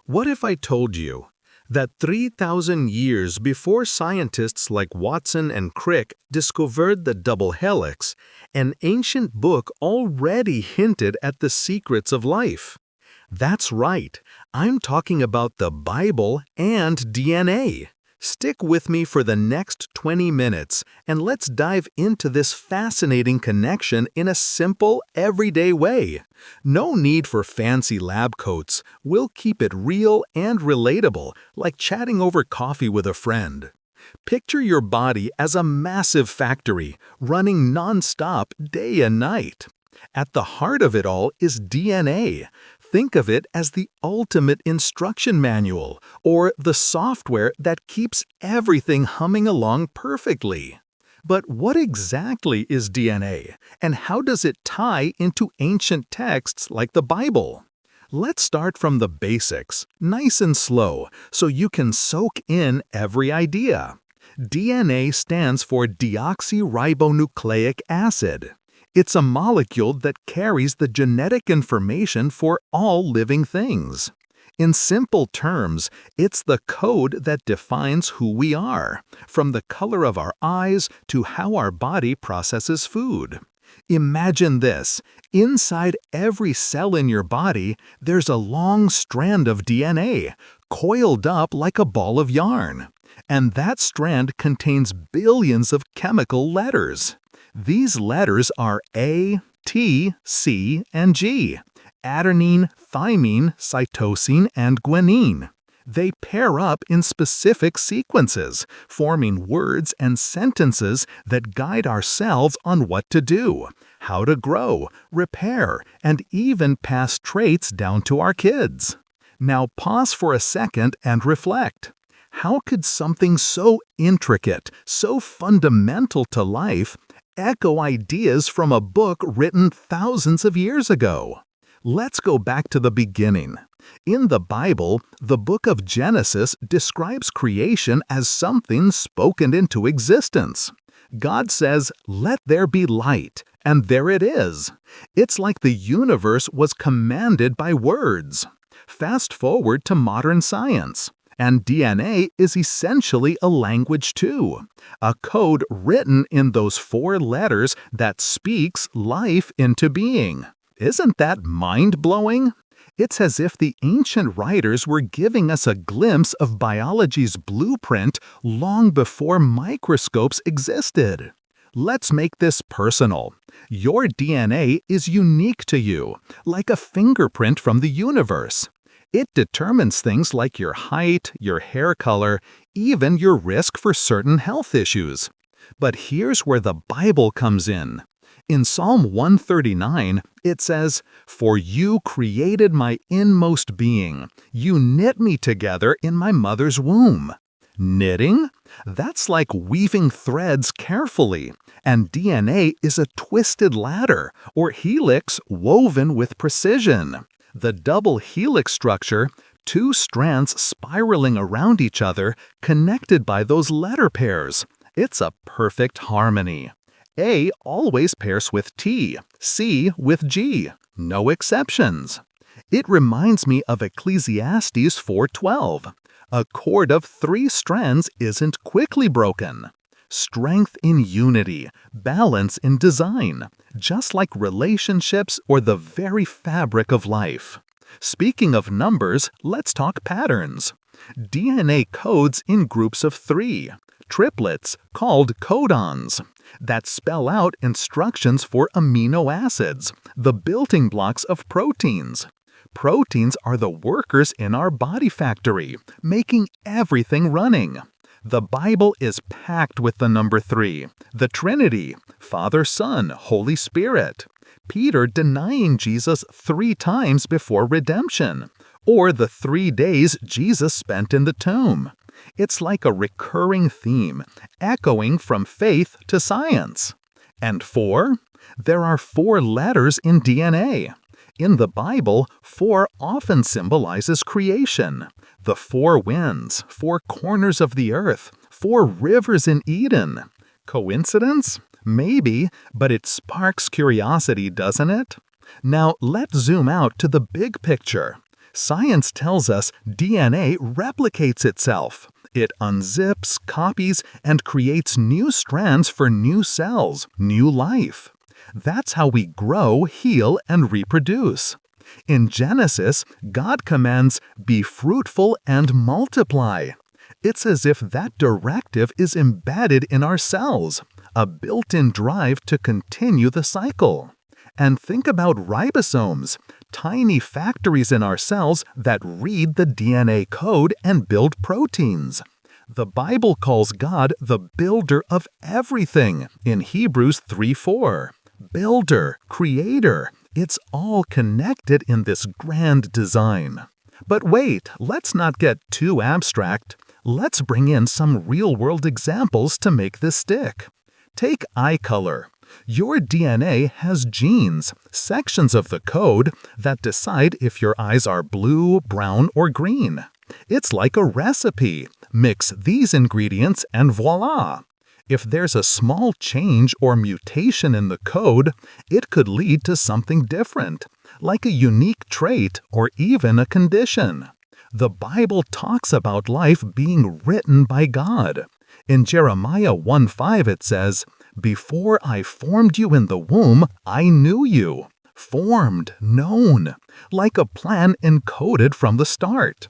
What if I told you that 3,000 years before scientists like Watson and Crick discovered the double helix, an ancient book already hinted at the secrets of life? That's right, I'm talking about the Bible and DNA. Stick with me for the next 20 minutes and let's dive into this fascinating connection in a simple, everyday way. No need for fancy lab coats. We'll keep it real and relatable, like chatting over coffee with a friend. Picture your body as a massive factory, running non-stop day and night. At the heart of it all is DNA. Think of it as the ultimate instruction manual, or the software that keeps everything humming along perfectly. But what exactly is DNA, and how does it tie into ancient texts like the Bible? Let's start from the basics, nice and slow, so you can soak in every idea. DNA stands for deoxyribonucleic acid. It's a molecule that carries the genetic information for all living things. In simple terms, it's the code that defines who we are, from the color of our eyes to how our body processes food. Imagine this. Inside every cell in your body, there's a long strand of DNA, coiled up like a ball of yarn. And that strand contains billions of chemical letters. These letters are A, T, C, and G: adenine, thymine, cytosine, and guanine. They pair up in specific sequences, forming words and sentences that guide our cells on what to do, how to grow, repair, and even pass traits down to our kids. Now pause for a second and reflect. How could something so intricate, so fundamental to life, echo ideas from a book written thousands of years ago? Let's go back to the beginning. In the Bible, the book of Genesis describes creation as something spoken into existence. God says, "Let there be light," and there it is. It's like the universe was commanded by words. Fast forward to modern science. And DNA is essentially a language too, a code written in those 4 letters that speaks life into being. Isn't that mind-blowing? It's as if the ancient writers were giving us a glimpse of biology's blueprint long before microscopes existed. Let's make this personal. Your DNA is unique to you, like a fingerprint from the universe. It determines things like your height, your hair color, even your risk for certain health issues. But here's where the Bible comes in. In Psalm 139, it says, "For you created my inmost being. You knit me together in my mother's womb." Knitting? That's like weaving threads carefully. And DNA is a twisted ladder, or helix woven with precision. The double helix structure, 2 strands spiraling around each other, connected by those letter pairs. It's a perfect harmony. A always pairs with T, C with G. No exceptions. It reminds me of Ecclesiastes 4:12. A cord of 3 strands isn't quickly broken. Strength in unity, balance in design, just like relationships or the very fabric of life. Speaking of numbers, let's talk patterns. DNA codes in groups of 3, triplets called codons, that spell out instructions for amino acids, the building blocks of proteins. Proteins are the workers in our body factory, making everything running. The Bible is packed with the number 3, the Trinity, Father, Son, Holy Spirit. Peter denying Jesus 3 times before redemption, or the 3 days Jesus spent in the tomb. It's like a recurring theme, echoing from faith to science. And 4? There are 4 letters in DNA. In the Bible, 4 often symbolizes creation. The 4 winds, 4 corners of the earth, 4 rivers in Eden. Coincidence? Maybe, but it sparks curiosity, doesn't it? Now let's zoom out to the big picture. Science tells us DNA replicates itself. It unzips, copies, and creates new strands for new cells, new life. That's how we grow, heal, and reproduce. In Genesis, God commands, "Be fruitful and multiply." It's as if that directive is embedded in our cells, a built-in drive to continue the cycle. And think about ribosomes, tiny factories in our cells that read the DNA code and build proteins. The Bible calls God the builder of everything in Hebrews 3:4. Builder, creator, it's all connected in this grand design. But wait, let's not get too abstract. Let's bring in some real-world examples to make this stick. Take eye color. Your DNA has genes, sections of the code, that decide if your eyes are blue, brown, or green. It's like a recipe. Mix these ingredients and voila! If there's a small change or mutation in the code, it could lead to something different, like a unique trait or even a condition. The Bible talks about life being written by God. In Jeremiah 1:5 it says, "Before I formed you in the womb, I knew you." Formed, known, like a plan encoded from the start.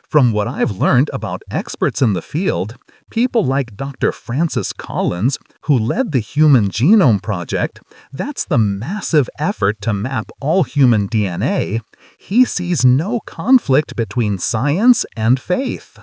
From what I've learned about experts in the field, people like Dr. Francis Collins, who led the Human Genome Project, that's the massive effort to map all human DNA, he sees no conflict between science and faith.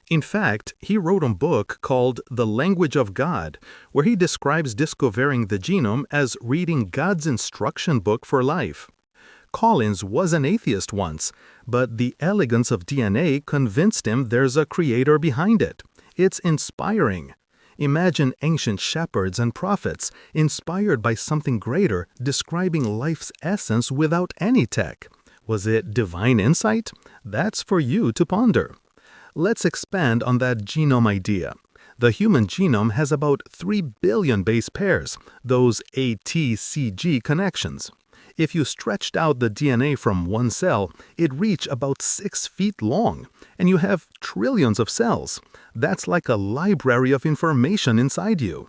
In fact, he wrote a book called The Language of God, where he describes discovering the genome as reading God's instruction book for life. Collins was an atheist once, but the elegance of DNA convinced him there's a creator behind it. It's inspiring. Imagine ancient shepherds and prophets, inspired by something greater, describing life's essence without any tech. Was it divine insight? That's for you to ponder. Let's expand on that genome idea. The human genome has about 3 billion base pairs, those ATCG connections. If you stretched out the DNA from one cell, it'd reach about 6 feet long, and you have trillions of cells. That's like a library of information inside you.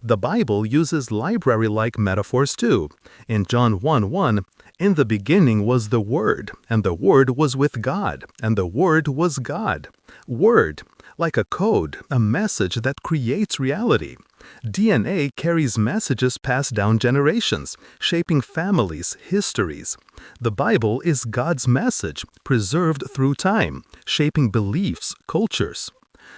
The Bible uses library-like metaphors too. In John 1:1, "In the beginning was the Word, and the Word was with God, and the Word was God." Word, like a code, a message that creates reality. DNA carries messages passed down generations, shaping families, histories. The Bible is God's message, preserved through time, shaping beliefs, cultures.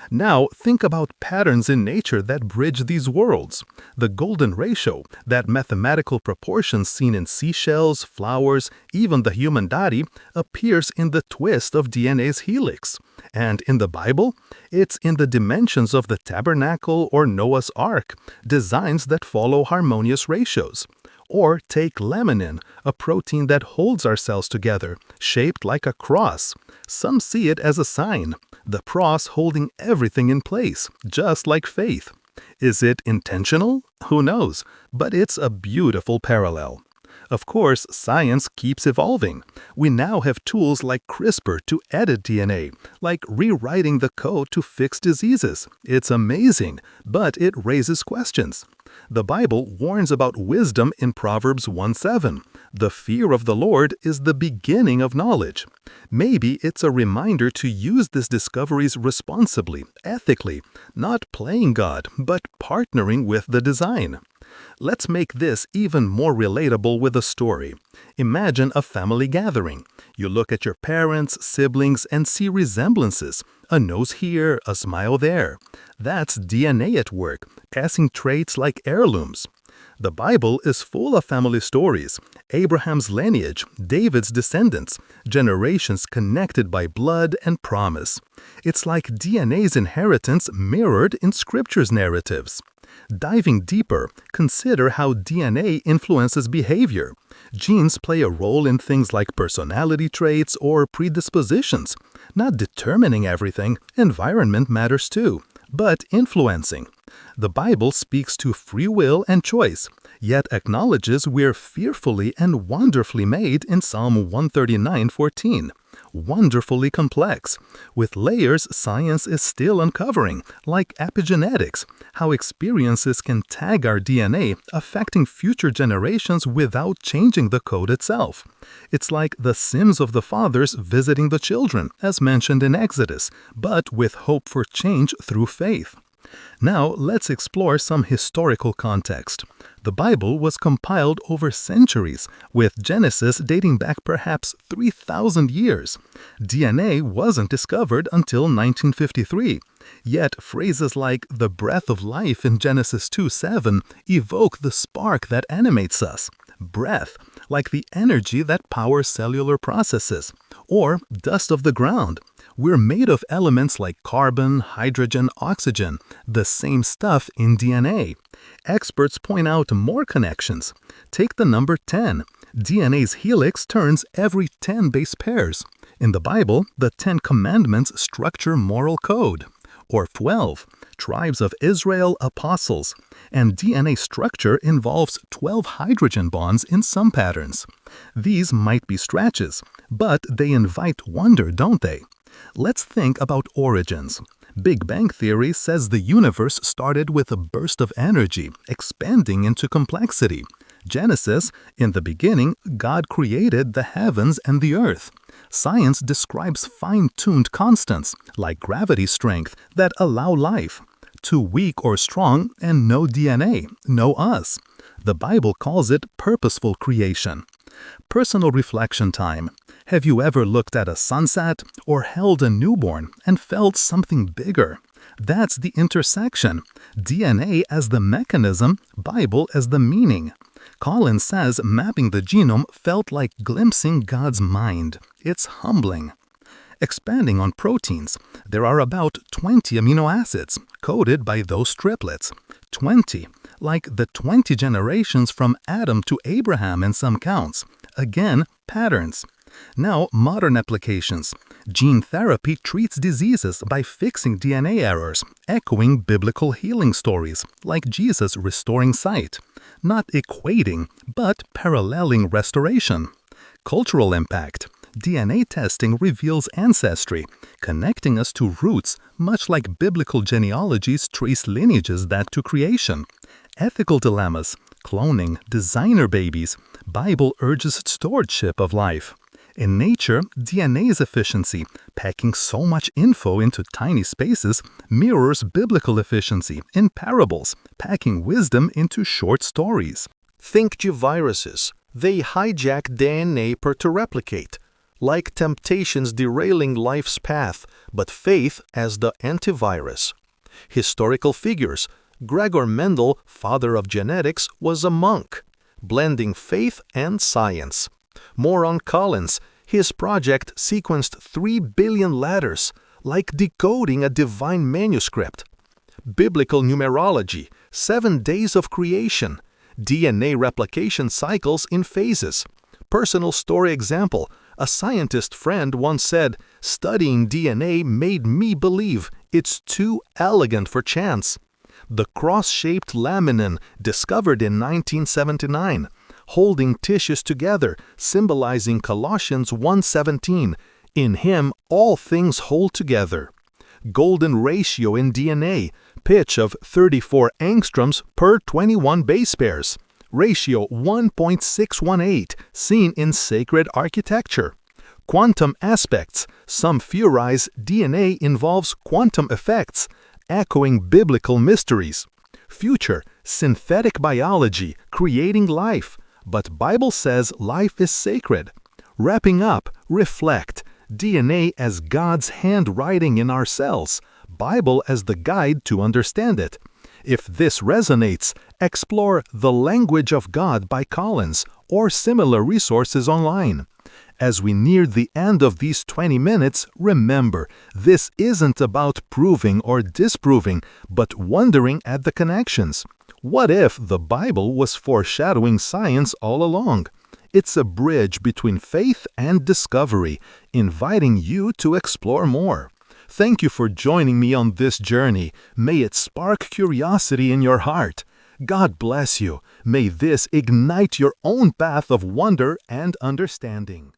Now, think about patterns in nature that bridge these worlds. The golden ratio, that mathematical proportion seen in seashells, flowers, even the human body, appears in the twist of DNA's helix. And in the Bible, it's in the dimensions of the tabernacle or Noah's Ark, designs that follow harmonious ratios. Or take laminin, a protein that holds our cells together, shaped like a cross. Some see it as a sign, the cross holding everything in place, just like faith. Is it intentional? Who knows? But it's a beautiful parallel. Of course, science keeps evolving. We now have tools like CRISPR to edit DNA, like rewriting the code to fix diseases. It's amazing, but it raises questions. The Bible warns about wisdom in Proverbs 1:7. The fear of the Lord is the beginning of knowledge. Maybe it's a reminder to use these discoveries responsibly, ethically, not playing God, but partnering with the design. Let's make this even more relatable with a story. Imagine a family gathering. You look at your parents, siblings, and see resemblances. A nose here, a smile there. That's DNA at work, passing traits like heirlooms. The Bible is full of family stories. Abraham's lineage, David's descendants, generations connected by blood and promise. It's like DNA's inheritance mirrored in Scripture's narratives. Diving deeper, consider how DNA influences behavior. Genes play a role in things like personality traits or predispositions. Not determining everything, environment matters too, but influencing. The Bible speaks to free will and choice, yet acknowledges we're fearfully and wonderfully made in Psalm 139:14. wonderfully complex, with layers science is still uncovering, like epigenetics, how experiences can tag our DNA, affecting future generations without changing the code itself. It's like the sins of the fathers visiting the children, as mentioned in Exodus, but with hope for change through faith. Now, let's explore some historical context. The Bible was compiled over centuries, with Genesis dating back perhaps 3,000 years. DNA wasn't discovered until 1953. Yet, phrases like the breath of life in Genesis 2:7 evoke the spark that animates us. Breath, like the energy that powers cellular processes. Or dust of the ground. We're made of elements like carbon, hydrogen, oxygen, the same stuff in DNA. Experts point out more connections. Take the number 10. DNA's helix turns every 10 base pairs. In the Bible, the 10 Commandments structure moral code. Or 12. Tribes of Israel, apostles. And DNA structure involves 12 hydrogen bonds in some patterns. These might be stretches, but they invite wonder, don't they? Let's think about origins. Big Bang Theory says the universe started with a burst of energy, expanding into complexity. Genesis, in the beginning, God created the heavens and the earth. Science describes fine-tuned constants, like gravity strength, that allow life. Too weak or strong, and no DNA, no us. The Bible calls it purposeful creation. Personal reflection time. Have you ever looked at a sunset or held a newborn and felt something bigger? That's the intersection. DNA as the mechanism, Bible as the meaning. Collins says mapping the genome felt like glimpsing God's mind. It's humbling. Expanding on proteins, there are about 20 amino acids coded by those triplets. 20, like the 20 generations from Adam to Abraham in some counts. Again, patterns. Now, modern applications. Gene therapy treats diseases by fixing DNA errors, echoing biblical healing stories, like Jesus restoring sight. Not equating, but paralleling restoration. Cultural impact. DNA testing reveals ancestry, connecting us to roots, much like biblical genealogies trace lineages that to creation. Ethical dilemmas. Cloning, designer babies. Bible urges stewardship of life. In nature, DNA's efficiency, packing so much info into tiny spaces, mirrors biblical efficiency in parables, packing wisdom into short stories. Think G-viruses. They hijack DNA to replicate, like temptations derailing life's path, but faith as the antivirus. Historical figures. Gregor Mendel, father of genetics, was a monk, blending faith and science. More on Collins. His project sequenced 3 billion letters, like decoding a divine manuscript. Biblical numerology, 7 days of creation, DNA replication cycles in phases. Personal story example, a scientist friend once said, "Studying DNA made me believe it's too elegant for chance." The cross-shaped laminin, discovered in 1979, holding tissues together, symbolizing Colossians 1:17, "In him all things hold together." Golden ratio in DNA, pitch of 34 angstroms per 21 base pairs. Ratio 1.618, seen in sacred architecture. Quantum aspects, some theorize DNA involves quantum effects, echoing biblical mysteries. Future, synthetic biology, creating life. But Bible says life is sacred. Wrapping up, reflect. DNA as God's handwriting in our cells. Bible as the guide to understand it. If this resonates, explore The Language of God by Collins or similar resources online. As we near the end of these 20 minutes, remember, this isn't about proving or disproving, but wondering at the connections. What if the Bible was foreshadowing science all along? It's a bridge between faith and discovery, inviting you to explore more. Thank you for joining me on this journey. May it spark curiosity in your heart. God bless you. May this ignite your own path of wonder and understanding.